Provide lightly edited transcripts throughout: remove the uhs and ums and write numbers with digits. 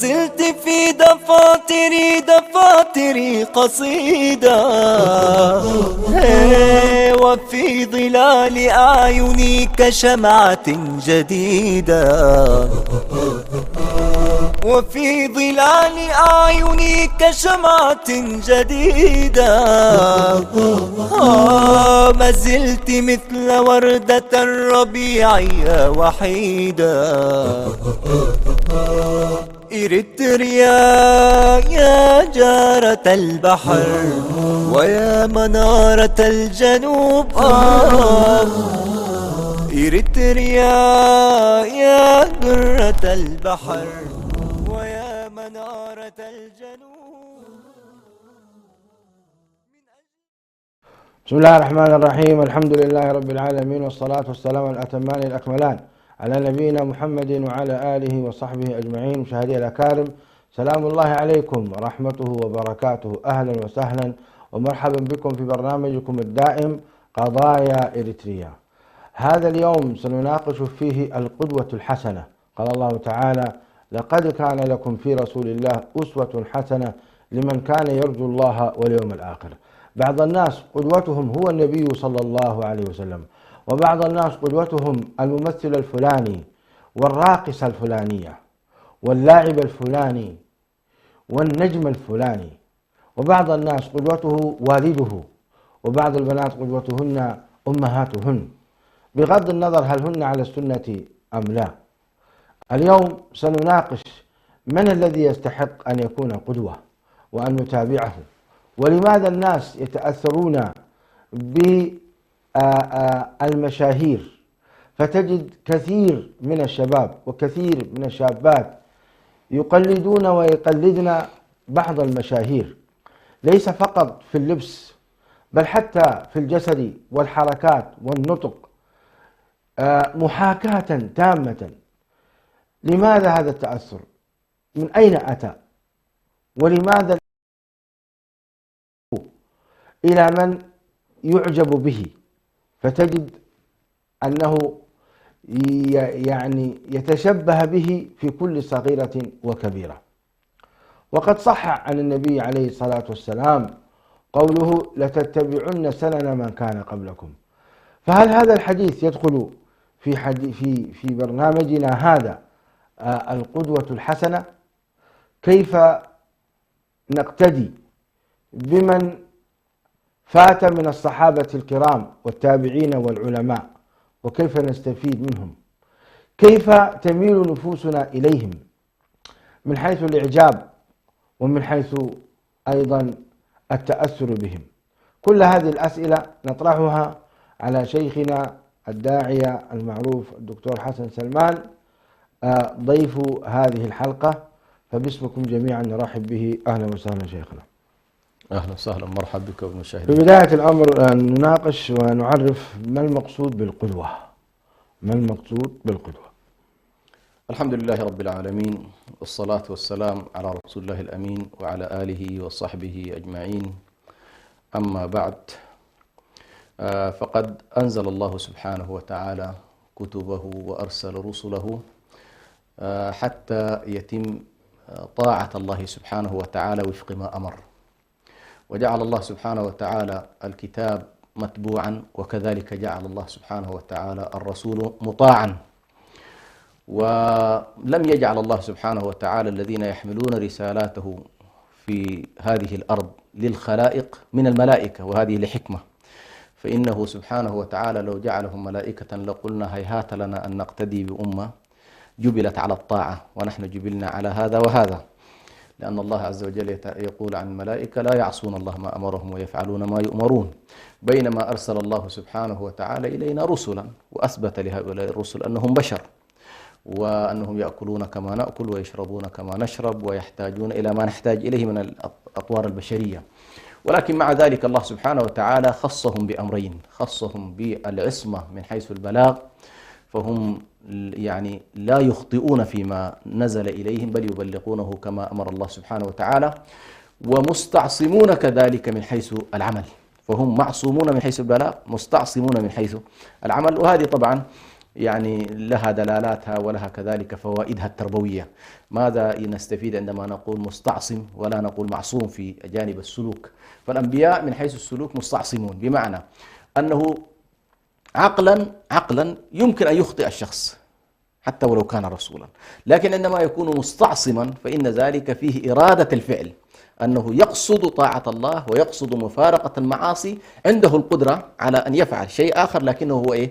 زلت في دفاتري قصيدة، وفي ظلال أعيني كشمعة جديدة، وفي ظلال أعيني كشمعة جديدة. ما زلت مثل وردة الربيع وحيدة. إريتريا يا جارة البحر ويا منارة الجنوب، إريتريا يا درة البحر ويا منارة الجنوب. بسم الله الرحمن الرحيم. الحمد لله رب العالمين، والصلاة والسلام الأتمان الأكملان على نبينا محمد وعلى آله وصحبه أجمعين. مشاهدي الأكارم، سلام الله عليكم ورحمته وبركاته. أهلا وسهلا ومرحبا بكم في برنامجكم الدائم قضايا إريتريا. هذا اليوم سنناقش فيه القدوة الحسنة. قال الله تعالى: لقد كان لكم في رسول الله أسوة حسنة لمن كان يرجو الله واليوم الآخر. بعض الناس قدوتهم هو النبي صلى الله عليه وسلم، وبعض الناس قدوتهم الممثل الفلاني والراقصة الفلانية واللاعب الفلاني والنجم الفلاني، وبعض الناس قدوته والده، وبعض البنات قدوتهن أمهاتهن، بغض النظر هل هن على السنة أم لا. اليوم سنناقش من الذي يستحق أن يكون قدوة وأن نتابعه، ولماذا الناس يتأثرون بالمشاهير، فتجد كثير من الشباب وكثير من الشابات يقلدون ويقلدن بعض المشاهير، ليس فقط في اللبس بل حتى في الجسد والحركات والنطق، محاكاة تامة. لماذا هذا التأثر؟ من أين أتى؟ ولماذا إلى من يعجب به؟ فتجد أنه يعني يتشبه به في كل صغيرة وكبيرة. وقد صح عن النبي عليه الصلاة والسلام قوله: لتتبعن سنن من كان قبلكم. فهل هذا الحديث يدخل في برنامجنا هذا القدوة الحسنة؟ كيف نقتدي بمن فات من الصحابة الكرام والتابعين والعلماء، وكيف نستفيد منهم؟ كيف تميل نفوسنا إليهم من حيث الإعجاب ومن حيث أيضا التأثر بهم؟ كل هذه الأسئلة نطرحها على شيخنا الداعية المعروف الدكتور حسن سلمان، ضيف هذه الحلقة، فباسمكم جميعا نرحب به. أهلا وسهلا شيخنا. أهلا وسهلا، مرحبا بك بالمشاهدين. في بداية الأمر نناقش ونعرف ما المقصود بالقدوة. ما المقصود بالقدوة؟ الحمد لله رب العالمين، والصلاة والسلام على رسول الله الأمين وعلى آله وصحبه أجمعين. أما بعد، فقد أنزل الله سبحانه وتعالى كتبه وأرسل رسله حتى يتم طاعة الله سبحانه وتعالى وفق ما أمر، وجعل الله سبحانه وتعالى الكتاب متبوعا، وكذلك جعل الله سبحانه وتعالى الرسول مطاعا. ولم يجعل الله سبحانه وتعالى الذين يحملون رسالاته في هذه الأرض للخلائق من الملائكة، وهذه لحكمة. فإنه سبحانه وتعالى لو جعلهم ملائكة لقلنا هيهات لنا أن نقتدي بأمة جبلت على الطاعة، ونحن جبلنا على هذا وهذا، لأن الله عز وجل يقول عن الملائكة: لا يعصون الله ما أمرهم ويفعلون ما يؤمرون. بينما أرسل الله سبحانه وتعالى إلينا رسلا، وأثبت لهؤلاء الرسل أنهم بشر، وأنهم يأكلون كما نأكل ويشربون كما نشرب ويحتاجون إلى ما نحتاج إليه من الأطوار البشرية. ولكن مع ذلك الله سبحانه وتعالى خصهم بأمرين: خصهم بالعصمة من حيث البلاغ، فهم يعني لا يخطئون فيما نزل إليهم بل يبلغونه كما أمر الله سبحانه وتعالى، ومستعصمون كذلك من حيث العمل، فهم معصومون من حيث البلاغ، مستعصمون من حيث العمل. وهذه طبعا يعني لها دلالاتها ولها كذلك فوائدها التربوية. ماذا نستفيد عندما نقول مستعصم ولا نقول معصوم في جانب السلوك؟ فالأنبياء من حيث السلوك مستعصمون، بمعنى أنه عقلا يمكن أن يخطئ الشخص حتى ولو كان رسولا، لكن عندما يكون مستعصما فإن ذلك فيه إرادة الفعل، أنه يقصد طاعة الله ويقصد مفارقة المعاصي، عنده القدرة على أن يفعل شيء آخر، لكنه هو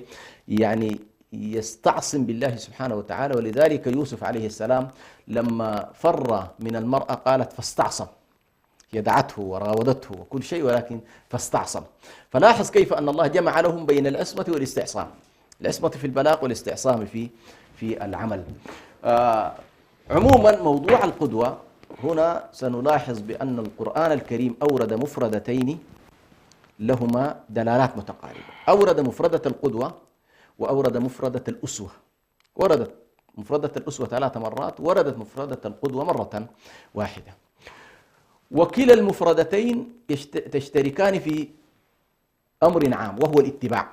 يعني يستعصم بالله سبحانه وتعالى. ولذلك يوسف عليه السلام لما فر من المرأة قالت فاستعصم، هي دعته وراودته وكل شيء ولكن فاستعصم. فلاحظ كيف أن الله جمع لهم بين العصمة والاستعصام، العصمة في البلاغ والاستعصام في العمل. عموما موضوع القدوة هنا سنلاحظ بأن القرآن الكريم أورد مفردتين لهما دلالات متقاربة، أورد مفردة القدوة وأورد مفردة الأسوة. وردت مفردة الأسوة 3 مرات، وردت مفردة القدوة مرة واحدة، وكلا المفردتين تشتركان في أمر عام وهو الاتباع.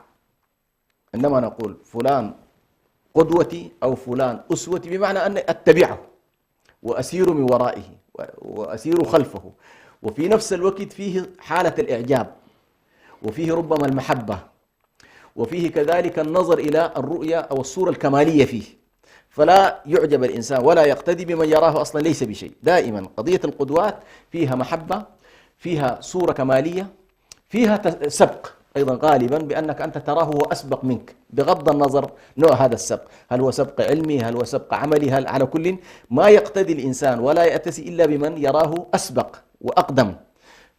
عندما نقول فلان قدوتي أو فلان أسوتي بمعنى أن أتبعه وأسير من ورائه وأسير خلفه، وفي نفس الوقت فيه حالة الإعجاب، وفيه ربما المحبة، وفيه كذلك النظر إلى الرؤية أو الصورة الكمالية فيه، فلا يعجب الإنسان ولا يقتدي بمن يراه أصلا ليس بشيء. دائما قضية القدوات فيها محبة، فيها صورة كمالية، فيها سبق أيضا غالبا بأنك أنت تراه هو أسبق منك، بغض النظر نوع هذا السبق، هل هو سبق علمي، هل هو سبق عملي، هل على كل ما يقتدي الإنسان ولا يأتسي إلا بمن يراه أسبق وأقدم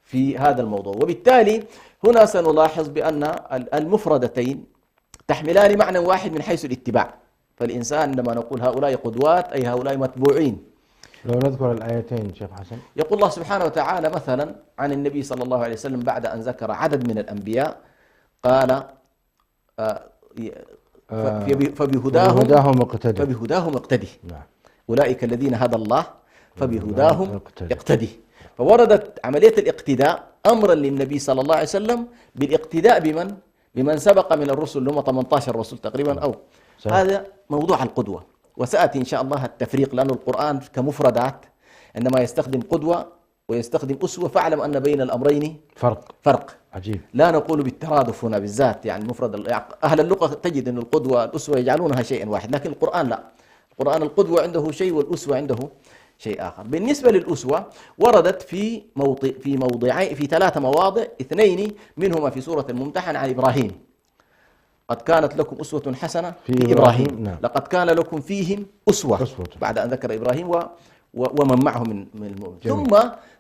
في هذا الموضوع. وبالتالي هنا سنلاحظ بأن المفردتين تحملان معنى واحد من حيث الاتباع. فالإنسان عندما نقول هؤلاء قدوات أي هؤلاء متبوعين. لو نذكر الآيتين شيخ حسن. يقول الله سبحانه وتعالى مثلا عن النبي صلى الله عليه وسلم بعد أن ذكر عدد من الأنبياء قال فبهداهم اقتدي. نعم. أولئك الذين هدى الله فبهداهم اقتدي. فوردت عملية الاقتداء أمرا للنبي صلى الله عليه وسلم بالاقتداء بمن سبق من الرسل، اللي هم 18 رسول تقريبا أو صحيح. هذا موضوع القدوة، وسأتي إن شاء الله التفريق، لأن القرآن كمفردات عندما يستخدم قدوة ويستخدم أسوة فاعلم أن بين الأمرين فرق عجيب. لا نقول بالترادف هنا بالذات، يعني مفرد أهل اللغة تجد أن القدوة والأسوة يجعلونها شيئا واحد، لكن القرآن لا، القرآن القدوة عنده شيء والأسوة عنده شيء آخر. بالنسبة للأسوة وردت في 3 مواضع، 2 منهما في سورة الممتحنة عن إبراهيم، قد كانت لكم أسوة حسنة في إبراهيم. نعم. لقد كان لكم فيهم أسوة بعد أن ذكر إبراهيم ومن معه من المؤمنين. ثم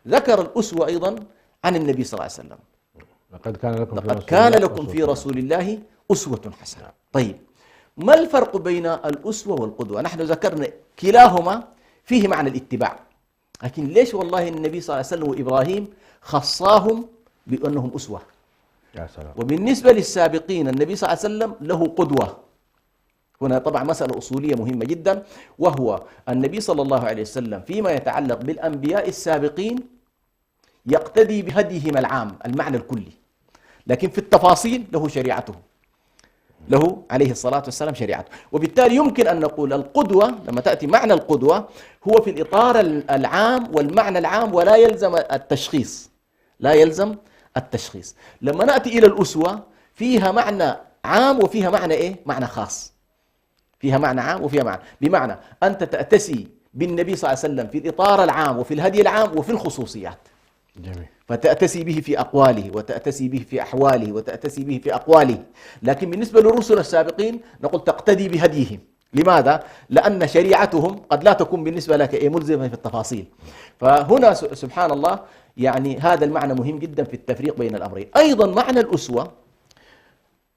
ذكر الأسوة أيضا عن النبي صلى الله عليه وسلم، لقد كان لكم في رسول الله أسوة حسنة. طيب ما الفرق بين الأسوة والقدوة؟ نحن ذكرنا كلاهما فيه معنى الاتباع، لكن ليش والله النبي صلى الله عليه وسلم وإبراهيم خصاهم بأنهم أسوة؟ يا سلام. وبالنسبة للسابقين النبي صلى الله عليه وسلم له قدوة. هنا طبعا مسألة أصولية مهمة جدا، وهو النبي صلى الله عليه وسلم فيما يتعلق بالأنبياء السابقين يقتدي بهديهم العام المعنى الكلي، لكن في التفاصيل له شريعته، له عليه الصلاة والسلام شريعته. وبالتالي يمكن أن نقول القدوة لما تأتي معنى القدوة هو في الإطار العام والمعنى العام ولا يلزم التشخيص، لا يلزم التشخيص. لما نأتي إلى الأسوة فيها معنى عام وفيها معنى معنى خاص، فيها معنى عام وفيها معنى، بمعنى أنت تأتسي بالنبي صلى الله عليه وسلم في الإطار العام وفي الهدي العام وفي الخصوصيات. جميل. فتأتسي به في أقواله وتأتسي به في أحواله وتأتسي به في أقواله. لكن بالنسبة للرسل السابقين نقول تقتدي بهديهم. لماذا؟ لأن شريعتهم قد لا تكون بالنسبة لك ملزمة في التفاصيل. فهنا سبحان الله يعني هذا المعنى مهم جدا في التفريق بين الأمرين. أيضا معنى الأسوة،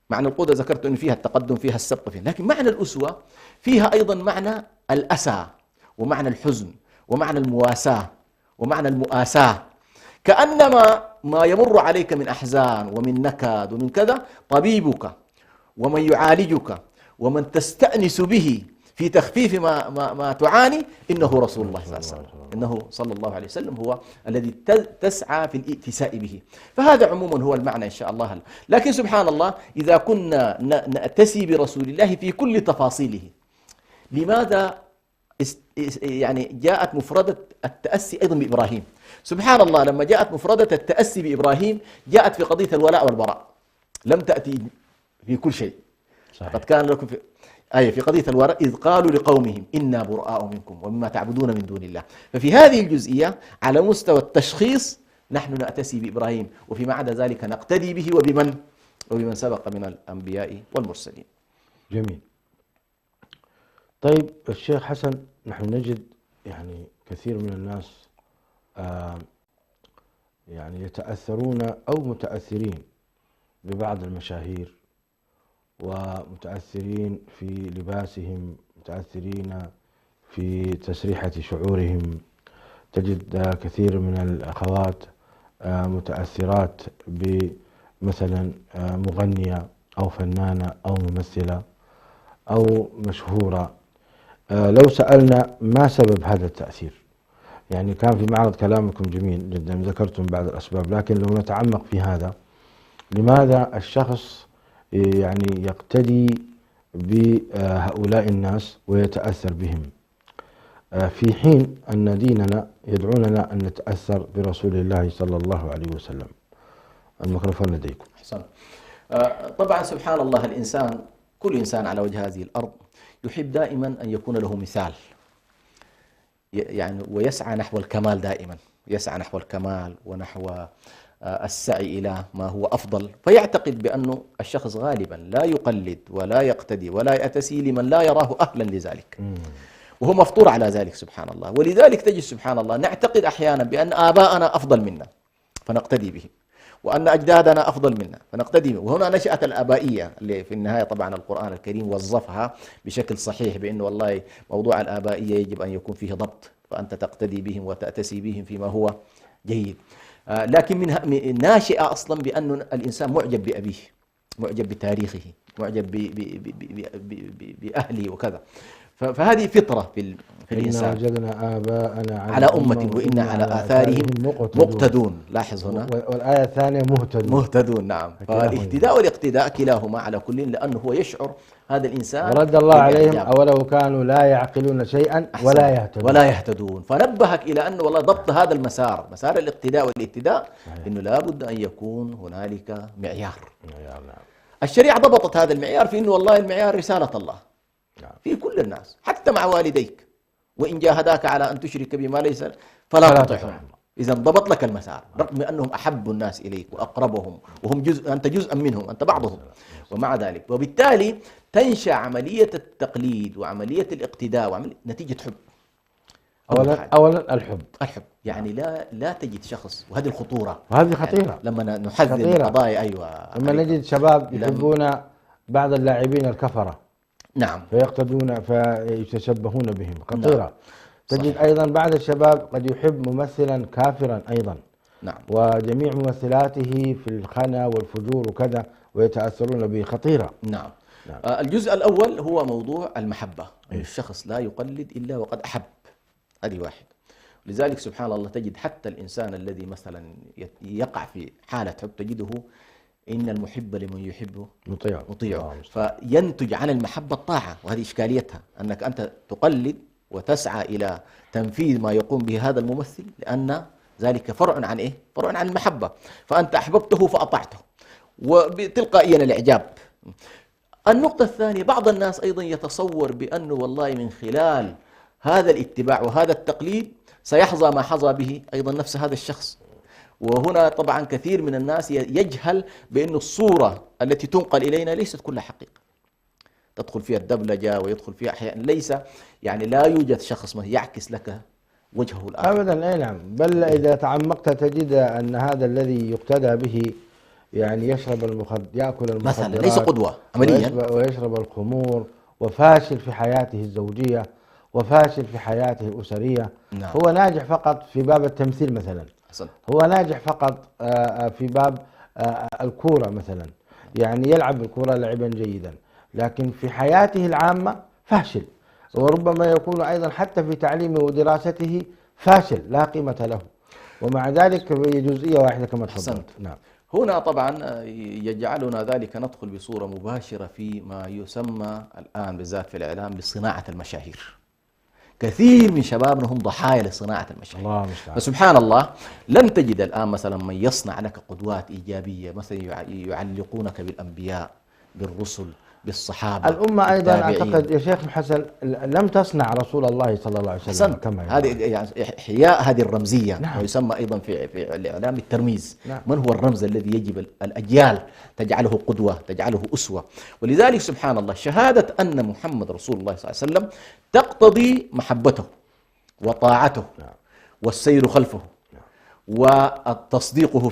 معنى القدوة ذكرت أن فيها التقدم فيها السبق فيها، لكن معنى الأسوة فيها أيضا معنى الأسى ومعنى الحزن ومعنى المواساة ومعنى المؤاساة، كأنما ما يمر عليك من أحزان ومن نكد ومن كذا طبيبك ومن يعالجك ومن تستأنس به في تخفيف ما تعاني، إنه رسول الله صلى الله عليه وسلم، إنه صلى الله عليه وسلم هو الذي تسعى في الائتساء به. فهذا عموما هو المعنى إن شاء الله. لكن سبحان الله إذا كنا نأتسي برسول الله في كل تفاصيله، لماذا يعني جاءت مفردة التأسي أيضا بإبراهيم؟ سبحان الله، لما جاءت مفردة التأسي بإبراهيم جاءت في قضية الولاء والبراء، لم تأتي في كل شيء. صحيح. قد كان لكم في قضية الولاء إذ قالوا لقومهم إنا براء منكم ومما تعبدون من دون الله. ففي هذه الجزئية على مستوى التشخيص نحن نأتسي بإبراهيم، وفيما عدا ذلك نقتدي به وبمن سبق من الأنبياء والمرسلين. جميل. طيب الشيخ حسن، نحن نجد يعني كثير من الناس يعني يتأثرون أو متأثرين ببعض المشاهير، ومتأثرين في لباسهم، متأثرين في تسريحة شعورهم. تجد كثير من الأخوات متأثرات بمثلا مغنية أو فنانة أو ممثلة أو مشهورة. لو سألنا ما سبب هذا التأثير، يعني كان في معرض كلامكم جميل جدا، ذكرتم بعض الأسباب، لكن لو نتعمق في هذا، لماذا الشخص يعني يقتدي بهؤلاء الناس ويتأثر بهم، في حين أن ديننا يدعوننا أن نتأثر برسول الله صلى الله عليه وسلم؟ الميكروفون لديكم. أحسن. طبعا سبحان الله، الإنسان كل إنسان على وجه هذه الأرض يحب دائما أن يكون له مثال، يعني ويسعى نحو الكمال دائما، يسعى نحو الكمال ونحو السعي إلى ما هو أفضل. فيعتقد بأنه الشخص غالبا لا يقلد ولا يقتدي ولا يأتسي لمن لا يراه أهلا لذلك، وهو مفطور على ذلك سبحان الله. ولذلك تجد سبحان الله نعتقد أحيانا بأن آباءنا أفضل منا فنقتدي بهم، وأن أجدادنا أفضل منا فنقتدي بهم. وهنا نشأت الآبائية اللي في النهاية طبعا القرآن الكريم وظفها بشكل صحيح، بأنه والله موضوع الآبائية يجب أن يكون فيه ضبط، فأنت تقتدي بهم وتأتسي بهم فيما هو جيد. لكن من ناشئة أصلا بأن الإنسان معجب بأبيه، معجب بتاريخه، معجب بأهله وكذا. فهذه فطرة في الإنسان. وجدنا آباءنا على أمة وإنا على آثارهم مقتدون. لاحظ هنا، والآية الثانية مهتدون. نعم. فالاهتداء والاقتداء كلاهما على كل، لأنه هو يشعر هذا الإنسان ورد الله عليهم أولو كانوا لا يعقلون شيئا ولا يهتدون. فنبهك إلى أنه والله ضبط هذا المسار، مسار الاقتداء والاهتداء، إنه لابد أن يكون هنالك معيار. الشريعة ضبطت هذا المعيار في أنه والله المعيار رسالة الله في كل الناس، حتى مع والديك، وإن جاهداك على أن تشرك بما ليس فلا تطعهم. إذا ضبط لك المسار، رغم أنهم أحب الناس إليك وأقربهم، وهم أنت جزءا منهم، أنت بعضهم، ومع ذلك وبالتالي تنشأ عملية التقليد وعملية الاقتداء نتيجة حب. أولا الحب، يعني لا تجد شخص، وهذه الخطورة، وهذه خطيرة يعني لما نحذر القضايا. أيوة، لما نجد شباب يحبون بعض اللاعبين الكفرة، نعم، فيقتدون فيتشبهون بهم، خطيرة. نعم. تجد أيضا بعض الشباب قد يحب ممثلا كافرا أيضا، نعم، وجميع ممثلاته في الخنا والفجور وكذا ويتأثرون به، خطيرة. نعم. الجزء الأول هو موضوع المحبة، الشخص لا يقلد إلا وقد أحب، هذه واحد. لذلك سبحان الله تجد حتى الإنسان الذي مثلا يقع في حالة حب تجده إن المحب لمن يحبه مطيع. فينتج عن المحبة الطاعة، وهذه إشكاليتها، أنك أنت تقلد وتسعى إلى تنفيذ ما يقوم به هذا الممثل، لأن ذلك فرع عن إيه؟ فرع عن المحبة. فأنت أحببته فأطعته، وبتلقائيا الإعجاب. النقطة الثانية، بعض الناس أيضا يتصور بأنه والله من خلال هذا الاتباع وهذا التقليد سيحظى ما حظى به أيضا نفس هذا الشخص. وهنا طبعا كثير من الناس يجهل بأن الصورة التي تنقل إلينا ليست كلها حقيقة، تدخل فيها الدبلجة ويدخل فيها أحيانا ليس، يعني لا يوجد شخص يعكس لك وجهه الآخر أبدا. أي نعم، بل إذا تعمقت تجد أن هذا الذي يقتدى به يعني ياكل المخدرات مثلا، ليس قدوة عمليا، ويشرب الخمور، وفاشل في حياته الزوجية، وفاشل في حياته الأسرية. نعم. هو ناجح فقط في باب التمثيل مثلا، هو ناجح فقط في باب الكورة مثلا، يعني يلعب الكورة لعبا جيدا، لكن في حياته العامة فاشل. وربما يكون أيضا حتى في تعليمه ودراسته فاشل لا قيمة له، ومع ذلك هي جزئية واحدة كما تفضلت. نعم. هنا طبعا يجعلنا ذلك ندخل بصورة مباشرة في ما يسمى الآن بالذات في الإعلام بصناعة المشاهير. كثير من شبابنا هم ضحايا لصناعة المشاهير. الله المستعان. فسبحان الله لن تجد الآن مثلا من يصنع لك قدوات إيجابية، مثلا يعلقونك بالأنبياء، بالرسل، بالصحابة، الأمة أيضا بالتابعين. أعتقد يا شيخ حسن لم تصنع رسول الله صلى الله عليه وسلم كما هذه يعني إحياء هذه الرمزية. نعم. ويسمى أيضا في الإعلام الترميز. نعم. من هو الرمز الذي يجب الأجيال تجعله قدوة، تجعله أسوة. ولذلك سبحان الله شهادة أن محمد رسول الله صلى الله عليه وسلم تقتضي محبته وطاعته. نعم. والسير والسير خلفه. نعم. وتصديقه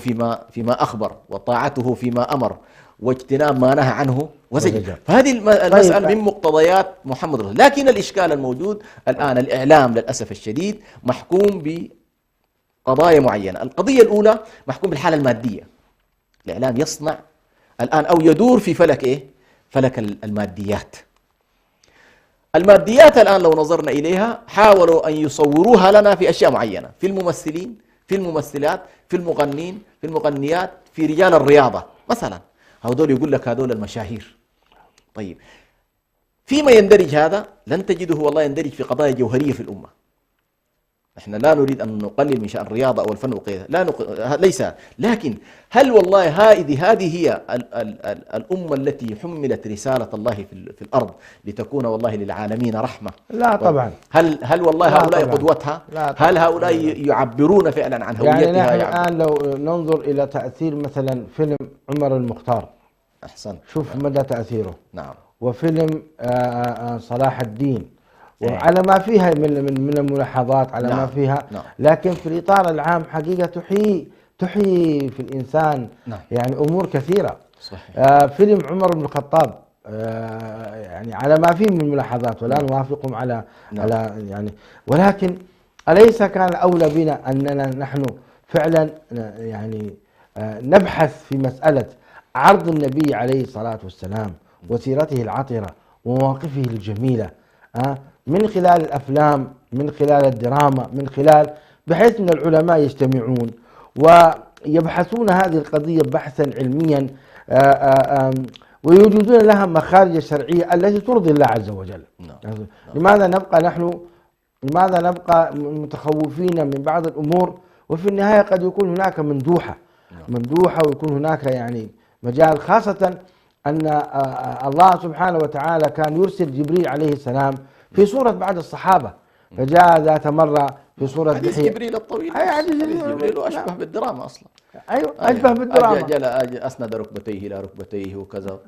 فيما أخبر، وطاعته فيما أمر، واجتناب ما نهى عنه وزجر. فهذه المسألة من مقتضيات محمد رسول الله. لكن الإشكال الموجود الآن الإعلام للأسف الشديد محكوم بقضايا معينة. القضية الأولى محكوم بالحالة المادية. الإعلام يصنع الآن أو يدور في فلك إيه؟ فلك الماديات. الماديات الآن لو نظرنا إليها حاولوا أن يصوروها لنا في أشياء معينة، في الممثلين، في الممثلات، في المغنين، في المغنيات، في رجال الرياضة مثلا. هذول يقول لك هذول المشاهير. طيب فيما يندرج هذا لن تجده والله يندرج في قضايا جوهرية في الأمة. احنا لا نريد أن نقلل من شأن الرياضة أو الفن وغيره، ليس. لكن هل والله هذه هي الأمة التي حملت رسالة الله في الأرض لتكون والله للعالمين رحمة؟ لا طبعا. هل والله لا هؤلاء طبعا. قدوتها؟ لا طبعا. هل هؤلاء يعبرون فعلا عن هويتها؟ يعني نحن الآن لو ننظر إلى تأثير مثلا فيلم عمر المختار، أحسن. شوف مدى تأثيره. نعم. وفيلم صلاح الدين، وعلى ما فيها من الملاحظات على ما فيها. لكن في الإطار العام حقيقة تحيي في الإنسان يعني أمور كثيرة. صحيح. فيلم عمر بن الخطاب يعني على ما فيه من ملاحظات ولا نوافقهم على يعني، ولكن أليس كان أولى بنا أننا نحن فعلا يعني نبحث في مسألة عرض النبي عليه الصلاة والسلام وسيرته العطرة ومواقفه الجميلة من خلال الأفلام، من خلال الدراما، من خلال بحيث أن العلماء يجتمعون ويبحثون هذه القضية بحثا علميا ويوجدون لها مخارج الشرعية التي ترضي الله عز وجل. لماذا نبقى متخوفين من بعض الأمور، وفي النهاية قد يكون هناك مندوحة ويكون هناك يعني مجال، خاصة أن الله سبحانه وتعالى كان يرسل جبريل عليه السلام في صورة بعض الصحابة، فجاء ذات مرة في صورة حديث جبريل الطويل. حديث جبريل وأشبه بالدراما أصلا. أيوة أشبه بالدراما. أسند ركبتيه إلى ركبتيه وكذا.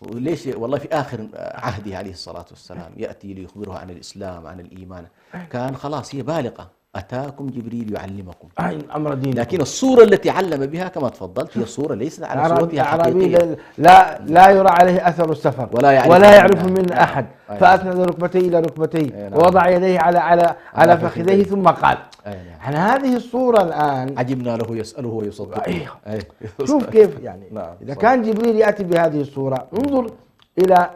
وليش والله في آخر عهده عليه الصلاة والسلام يأتي ليخبرها عن الإسلام عن الإيمان، كان خلاص هي بالغة، أتاكم جبريل يعلمكم أمر دين. لكن الصورة التي علم بها كما تفضلت هي صورة ليست على صورتها الحقيقية. لا يرى عليه أثر السفر ولا يعرف من أحد. فأسند ركبتيه إلى ركبتيه ووضع يديه على فخذيه ثم قال. عن هذه الصورة الآن عجبنا له يسأله ويصدق. شوف كيف يعني. إذا كان جبريل يأتي بهذه الصورة، انظر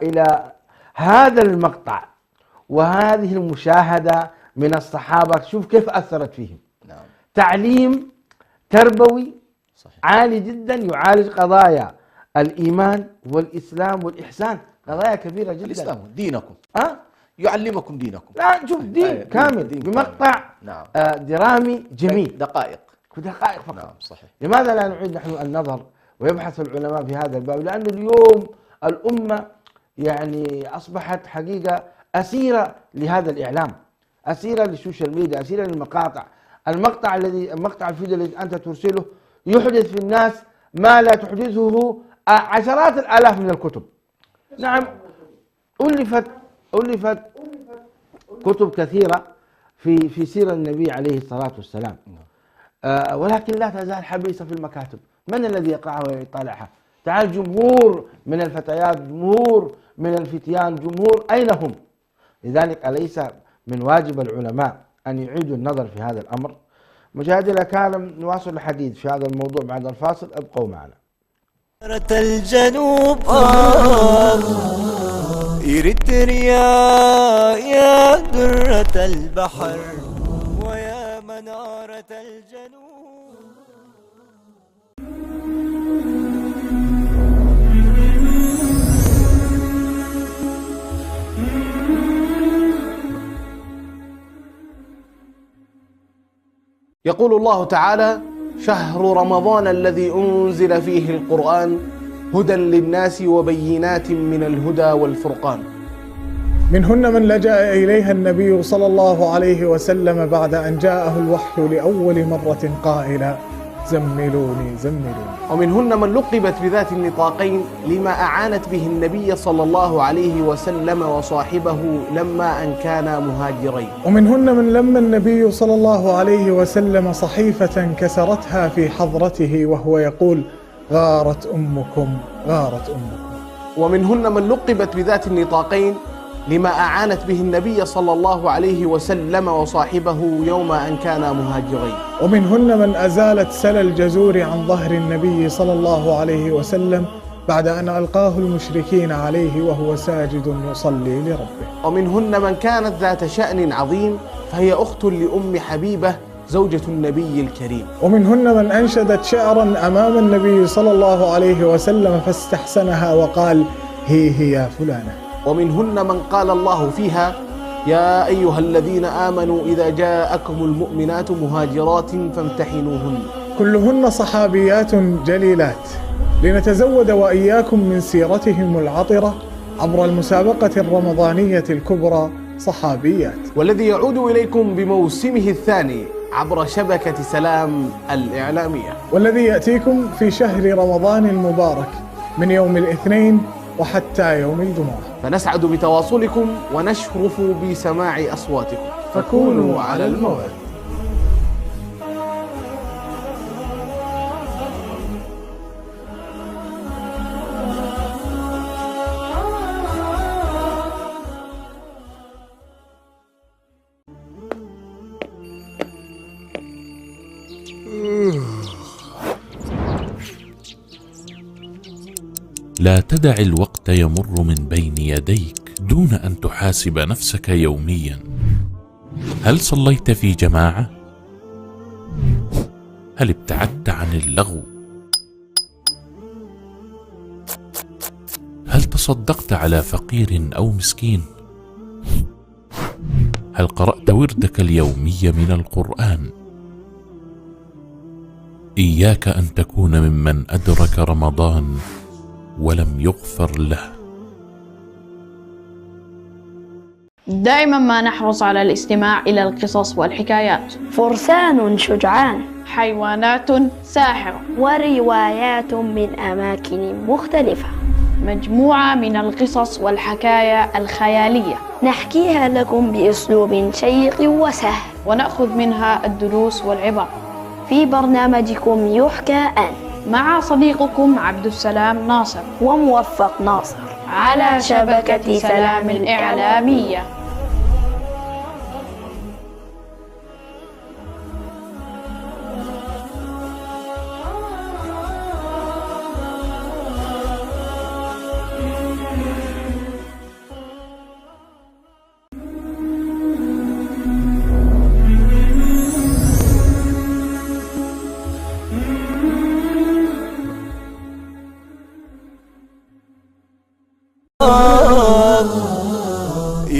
إلى هذا المقطع وهذه المشاهدة من الصحابة، شوف كيف أثرت فيهم. تعليم تربوي عالي جدا يعالج قضايا الإيمان والإسلام والإحسان، قضايا كبيرة جدا. الإسلام دينكم يعلمكم دينكم. لا شوف دين كامل بمقطع درامي جميل، دقائق فقط. نعم صحيح. لماذا لا نعيد نحن النظر ويبحث العلماء في هذا الباب؟ لأن اليوم الأمة يعني أصبحت حقيقة أسيرة لهذا الإعلام، أسيرة للسوشيال ميديا، أسيرة للمقاطع. المقطع الفيديو الذي أنت ترسله يحدث في الناس ما لا تحدثه عشرات الآلاف من الكتب. نعم ألفت كتب كثيرة في سيرة النبي عليه الصلاة والسلام، ولكن لا تزال حبيسة في المكاتب. من الذي يقرأها ويطالعها؟ تعال جمهور من الفتيات، جمهور من الفتيان، جمهور أين هم؟ لذلك أليس من واجب العلماء أن يعيدوا النظر في هذا الأمر؟ مشاهدي الأكارم، نواصل الحديث في هذا الموضوع بعد الفاصل، ابقوا معنا. الجنوب إريتريا يا درة البحر ويا منارة الجنوب. يقول الله تعالى: شهر رمضان الذي أنزل فيه القرآن هدى للناس وبينات من الهدى والفرقان. منهن من لجأ إليها النبي صلى الله عليه وسلم بعد أن جاءه الوحي لأول مرة قائلا: زملوني زملوني. ومنهن من لقبت بذات النطاقين لما أعانت به النبي صلى الله عليه وسلم وصاحبه لما أن كانا مهاجرين. ومنهن من لما النبي صلى الله عليه وسلم صحيفة كسرتها في حضرته وهو يقول: غارت أمكم غارت أمكم. ومنهن من لقبت بذات النطاقين لما أعانت به النبي صلى الله عليه وسلم وصاحبه يوم أن كانا مهاجرين. ومنهن من أزالت سل الجزور عن ظهر النبي صلى الله عليه وسلم بعد أن ألقاه المشركين عليه وهو ساجد يصلي لربه. ومنهن من كانت ذات شأن عظيم فهي أخت لأم حبيبة زوجة النبي الكريم. ومنهن من أنشدت شعرا أمام النبي صلى الله عليه وسلم فاستحسنها وقال: هي يا فلانة. ومنهن من قال الله فيها: يا أيها الذين آمنوا إذا جاءكم المؤمنات مهاجرات فامتحنوهن. كلهن صحابيات جليلات، لنتزود وإياكم من سيرتهم العطرة عبر المسابقة الرمضانية الكبرى صحابيات، والذي يعود إليكم بموسمه الثاني عبر شبكة سلام الإعلامية، والذي يأتيكم في شهر رمضان المبارك من يوم الاثنين وحتى يوم الجمعة. فنسعد بتواصلكم ونشرف بسماع أصواتكم، فكونوا على الموعد. لا تدع الوقت يمر من بين يديك دون أن تحاسب نفسك يوميا: هل صليت في جماعة؟ هل ابتعدت عن اللغو؟ هل تصدقت على فقير أو مسكين؟ هل قرأت وردك اليومي من القرآن؟ إياك أن تكون ممن أدرك رمضان ولم يغفر له. دائما ما نحرص على الاستماع إلى القصص والحكايات. فرسان شجعان، حيوانات ساحرة، وروايات من أماكن مختلفة، مجموعة من القصص والحكايا الخيالية نحكيها لكم بأسلوب شيق وسهل، ونأخذ منها الدروس والعبر في برنامجكم يحكى أن، مع صديقكم عبد السلام ناصر وموفق ناصر على شبكة سلام الإعلامية.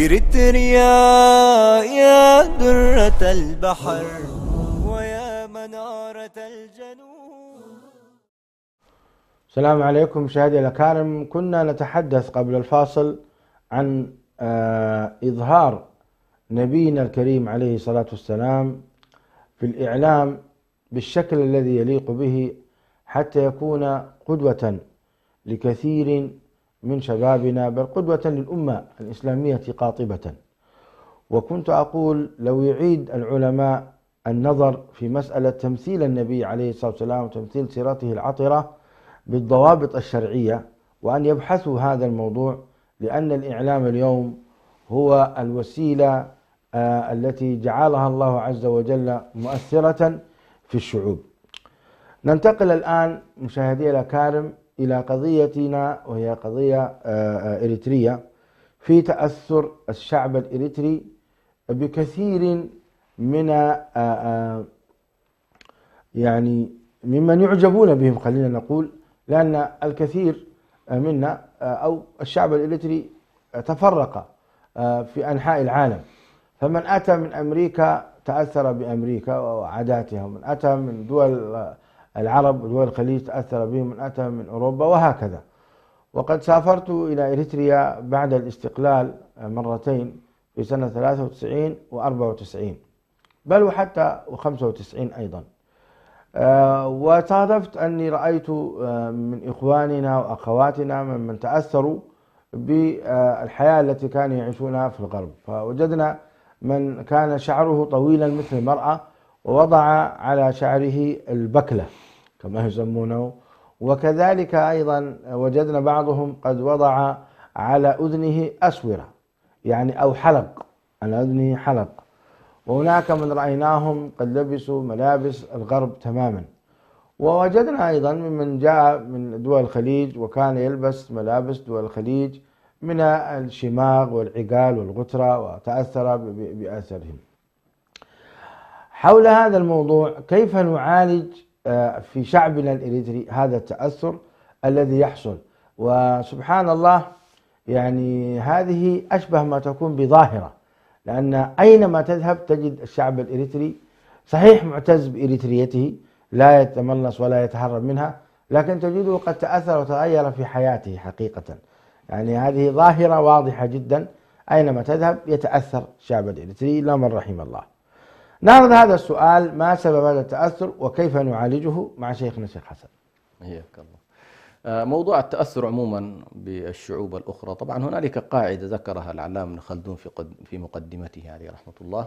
إريتريا يا درة البحر ويا منارة الجنوب. السلام عليكم مشاهدي الأكارم. كنا نتحدث قبل الفاصل عن إظهار نبينا الكريم عليه الصلاة والسلام في الإعلام بالشكل الذي يليق به حتى يكون قدوة لكثير من شبابنا، بل قدوة للأمة الإسلامية قاطبة. وكنت أقول لو يعيد العلماء النظر في مسألة تمثيل النبي عليه الصلاة والسلام وتمثيل سيرته العطرة بالضوابط الشرعية، وأن يبحثوا هذا الموضوع، لأن الإعلام اليوم هو الوسيلة التي جعلها الله عز وجل مؤثرة في الشعوب. ننتقل الآن مشاهدي الأكارم إلى قضيتنا، وهي قضية إريتريا. في تأثر الشعب الإريتري بكثير من يعني ممن يعجبون بهم، خلينا نقول، لأن الكثير منا أو الشعب الإريتري تفرق في أنحاء العالم، فمن أتى من أمريكا تأثر بأمريكا وعاداتها، ومن أتى من دول العرب ودول الخليج تأثر بهم، من أتى من أوروبا وهكذا. وقد سافرت إلى إريتريا بعد الاستقلال مرتين في سنة 93 و94 بل وحتى و95 أيضا. وصادفت أني رأيت من إخواننا وأخواتنا من تأثروا بالحياة التي كانوا يعيشونها في الغرب، فوجدنا من كان شعره طويلا مثل المرأة ووضع على شعره البكلة كما يسمونه، وكذلك أيضا وجدنا بعضهم قد وضع على أذنه أسورة يعني أو حلق، على أذنه حلق. وهناك من رأيناهم قد لبسوا ملابس الغرب تماما. ووجدنا أيضا ممن جاء من دول الخليج وكان يلبس ملابس دول الخليج من الشماغ والعقال والغترة وتأثر بأثرهم. حول هذا الموضوع كيف نعالج في شعبنا الإريتري هذا التأثر الذي يحصل؟ وسبحان الله يعني هذه أشبه ما تكون بظاهرة، لأن أينما تذهب تجد الشعب الإريتري صحيح معتز بإريتريته لا يتملص ولا يتهرب منها، لكن تجده قد تأثر وتغير في حياته حقيقة. يعني هذه ظاهرة واضحة جدا، أينما تذهب يتأثر الشعب الإريتري إلا من رحم الله. نعرض هذا السؤال: ما سبب هذا التأثر وكيف نعالجه؟ مع شيخنا الشيخ حسن. حياك الله. موضوع التأثر عموما بالشعوب الأخرى، طبعا هنالك قاعدة ذكرها العلامة ابن خلدون في مقدمته عليه رحمة الله،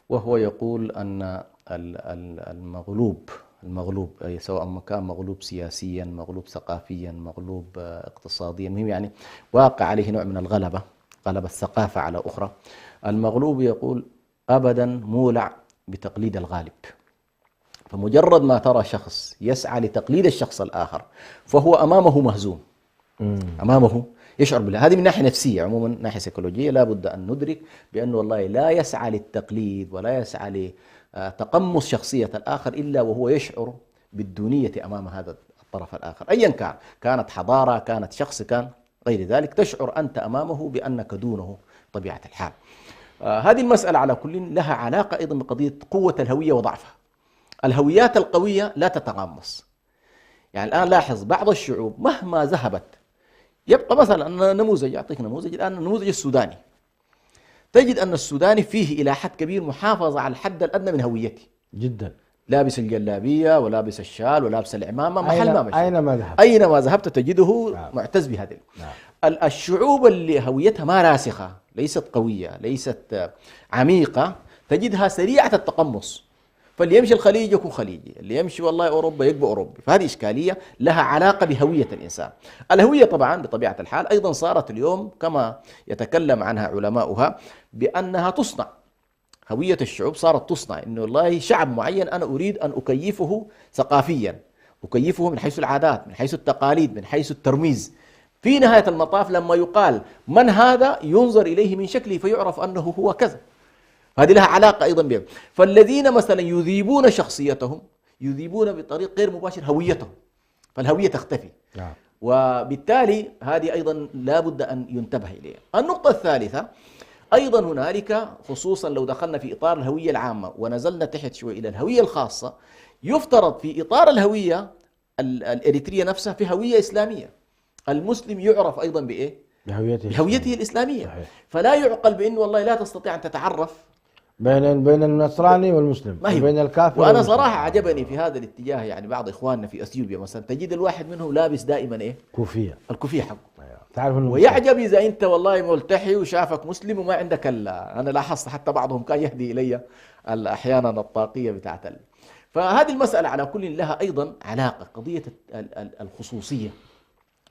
وهو يقول أن المغلوب أي سواء كان مغلوب سياسيا، مغلوب ثقافيا، مغلوب اقتصاديا، المهم يعني واقع عليه نوع من الغلبة، غلبة الثقافة على أخرى. المغلوب يقول أبدا مولع بتقليد الغالب، فمجرد ما ترى شخص يسعى لتقليد الشخص الآخر فهو أمامه مهزوم، أمامه يشعر بالله. هذه من ناحية نفسية، عموما ناحية سيكولوجية لا بد أن ندرك بأنه والله لا يسعى للتقليد ولا يسعى لتقمص شخصية الآخر إلا وهو يشعر بالدونية أمام هذا الطرف الآخر أيا كانت حضارة، كانت شخص، كان غير ذلك، تشعر أنت أمامه بأنك دونه طبيعة الحال. هذه المسألة على كل لها علاقة أيضا بقضية قوة الهوية وضعفها. الهويات القوية لا تتقمص. يعني الآن لاحظ بعض الشعوب مهما ذهبت يبقى مثلا نموذج، أعطيك نموذج الآن، النموذج السوداني، تجد أن السوداني فيه إلى حد كبير محافظة على الحد الأدنى من هويته جدا، لابس الجلابية ولابس الشال ولابس العمامة محل ما مشي، أينما ذهبت تجده معتز بهذه. الشعوب اللي هويتها ما راسخة، ليست قوية، ليست عميقة، تجدها سريعة التقمص. فاللي يمشي الخليج يكون خليجي، اللي يمشي والله أوروبا يبقى أوروبي. فهذه إشكالية لها علاقة بهوية الإنسان. الهوية طبعا بطبيعة الحال أيضا صارت اليوم كما يتكلم عنها علماؤها بأنها تصنع. هوية الشعوب صارت تصنع، إنه والله شعب معين أنا أريد أن أكيفه ثقافيا، أكيفه من حيث العادات، من حيث التقاليد، من حيث الترميز. في نهاية المطاف لما يقال من هذا ينظر إليه من شكله فيعرف أنه هو كذا. هذه لها علاقة أيضا بهم. فالذين مثلا يذيبون شخصيتهم يذيبون بطريق غير مباشر هويتهم، فالهوية تختفي. وبالتالي هذه أيضا لا بد أن ينتبه إليها. النقطة الثالثة أيضا هنالك، خصوصا لو دخلنا في إطار الهوية العامة ونزلنا تحت شوي إلى الهوية الخاصة، يفترض في إطار الهوية الإريترية نفسها في هوية إسلامية. المسلم يعرف أيضا بإيه؟ بهويته الإسلامية. صحيح. فلا يعقل بأنه والله لا تستطيع أن تتعرف بين النصراني والمسلم، بين الكافر وأنا والمسلم. صراحة عجبني في هذا الاتجاه، يعني بعض إخواننا في أثيوبيا مثلا تجد الواحد منهم لابس دائما إيه؟ كوفية، الكوفية حقه. تعرف ويعجب إذا أنت والله ملتحي وشافك مسلم وما عندك أنا لاحظت حتى بعضهم كان يهدي إلي أحيانا الطاقية بتاعت فهذه المسألة على كل لها أيضا علاقة، قضية الخصوصية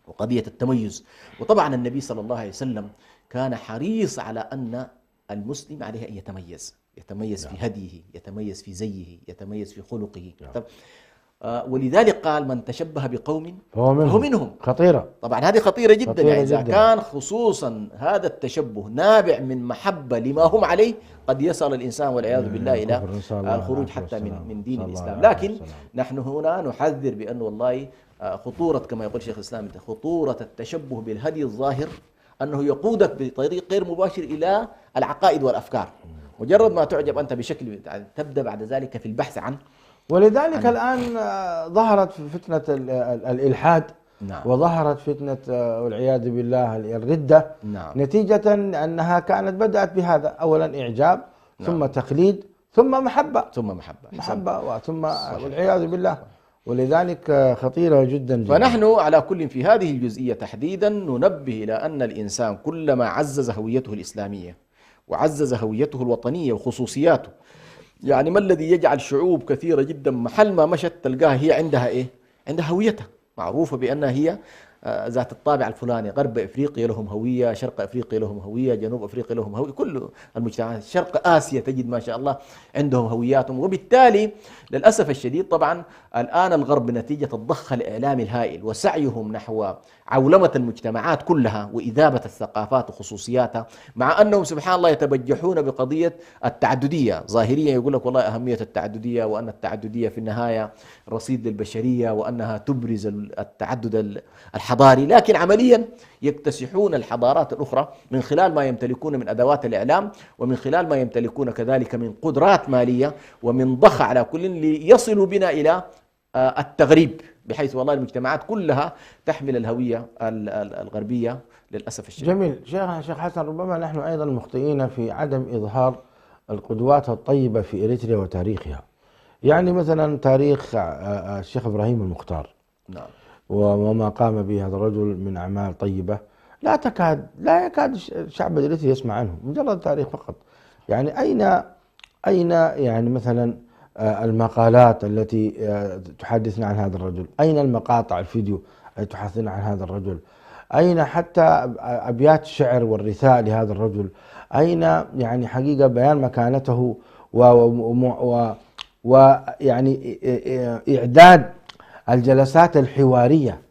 وقضية التميز. وطبعا النبي صلى الله عليه وسلم كان حريص على أن المسلم عليه أن يتميز في هديه، يتميز في زيه، يتميز في خلقه. ولذلك قال من تشبه بقوم فهو منهم. خطيرة. طبعا هذه خطيرة جدا. خطيرة يعني إذا جداً. كان خصوصا هذا التشبه نابع من محبة لما هم عليه، قد يصل الإنسان والعياذ بالله إلى الخروج حتى من دين الإسلام. لكن نحن هنا نحذر بأن والله خطورة، كما يقول شيخ الإسلام، خطورة التشبه بالهدي الظاهر أنه يقودك بطريق غير مباشر إلى العقائد والأفكار. مجرد ما تعجب أنت بشكل تبدأ بعد ذلك في البحث عن. ولذلك الآن ظهرت فتنة الإلحاد. نعم. وظهرت فتنة والعياذ بالله الردة. نعم. نتيجة أنها كانت بدأت بهذا، أولا إعجاب، ثم نعم. تقليد، ثم محبة، ثم محبة ثم والعياذ بالله. ولذلك خطيرة جدا. فنحن على كل في هذه الجزئية تحديدا ننبه إلى أن الإنسان كلما عزز هويته الإسلامية وعزز هويته الوطنية وخصوصياته، يعني ما الذي يجعل شعوب كثيرة جدا محل ما مشت تلقاها هي عندها إيه؟ عندها هويتها معروفة بأنها هي ذات الطابع الفلاني. غرب افريقيا لهم هويه، شرق افريقيا لهم هويه، جنوب افريقيا لهم هويه، كل المجتمعات، شرق اسيا تجد ما شاء الله عندهم هوياتهم. وبالتالي للاسف الشديد طبعا الان الغرب بنتيجه الضخ الاعلامي الهائل وسعيهم نحو عولمه المجتمعات كلها واذابه الثقافات وخصوصياتها، مع انهم سبحان الله يتبجحون بقضيه التعدديه. ظاهريا يقول لك والله اهميه التعدديه، وان التعدديه في النهايه رصيد للبشريه، وانها تبرز التعدد الحضاري، لكن عمليا يكتسحون الحضارات الأخرى من خلال ما يمتلكون من أدوات الإعلام، ومن خلال ما يمتلكون كذلك من قدرات مالية ومن ضخ على كل، ليصلوا بنا إلى التغريب، بحيث والله المجتمعات كلها تحمل الهوية الغربية للأسف الشديد. جميل. شيخ حسن، ربما نحن أيضا مخطئين في عدم إظهار القدوات الطيبة في إريتريا وتاريخها. يعني مثلا تاريخ الشيخ إبراهيم المختار، نعم، وما قام به هذا الرجل من أعمال طيبة لا يكاد الشعب الإريتري يسمع عنه، مجرد تاريخ فقط. يعني أين يعني مثلا المقالات التي تحدثنا عن هذا الرجل؟ أين المقاطع الفيديو التي تحدثنا عن هذا الرجل؟ أين حتى أبيات الشعر والرثاء لهذا الرجل؟ أين يعني حقيقة بيان مكانته ويعني إعداد الجلسات الحوارية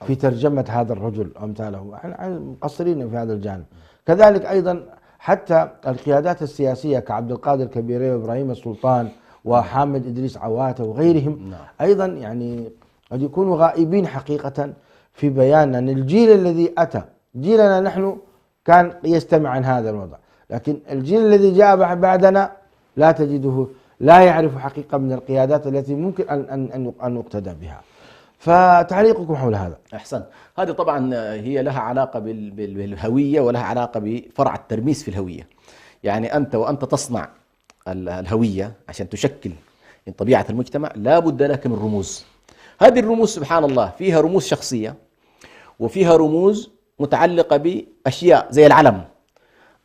في ترجمة هذا الرجل وأمثاله؟ احنا مقصرين في هذا الجانب. كذلك أيضا حتى القيادات السياسية كعبد القادر كبيري وإبراهيم السلطان وحامد إدريس عواته وغيرهم أيضا يعني قد يكونوا غائبين حقيقة في بيان أن الجيل الذي أتى، جيلنا نحن كان يستمع عن هذا الوضع، لكن الجيل الذي جاء بعدنا لا تجده لا يعرف حقيقة من القيادات التي ممكن أن نقتدى بها. فتعليقكم حول هذا؟ أحسن. هذه طبعا هي لها علاقة بالهوية ولها علاقة بفرع الترميز في الهوية. يعني أنت وأنت تصنع الهوية عشان تشكل من طبيعة المجتمع لا بد لك من رموز. هذه الرموز سبحان الله فيها رموز شخصية وفيها رموز متعلقة بأشياء زي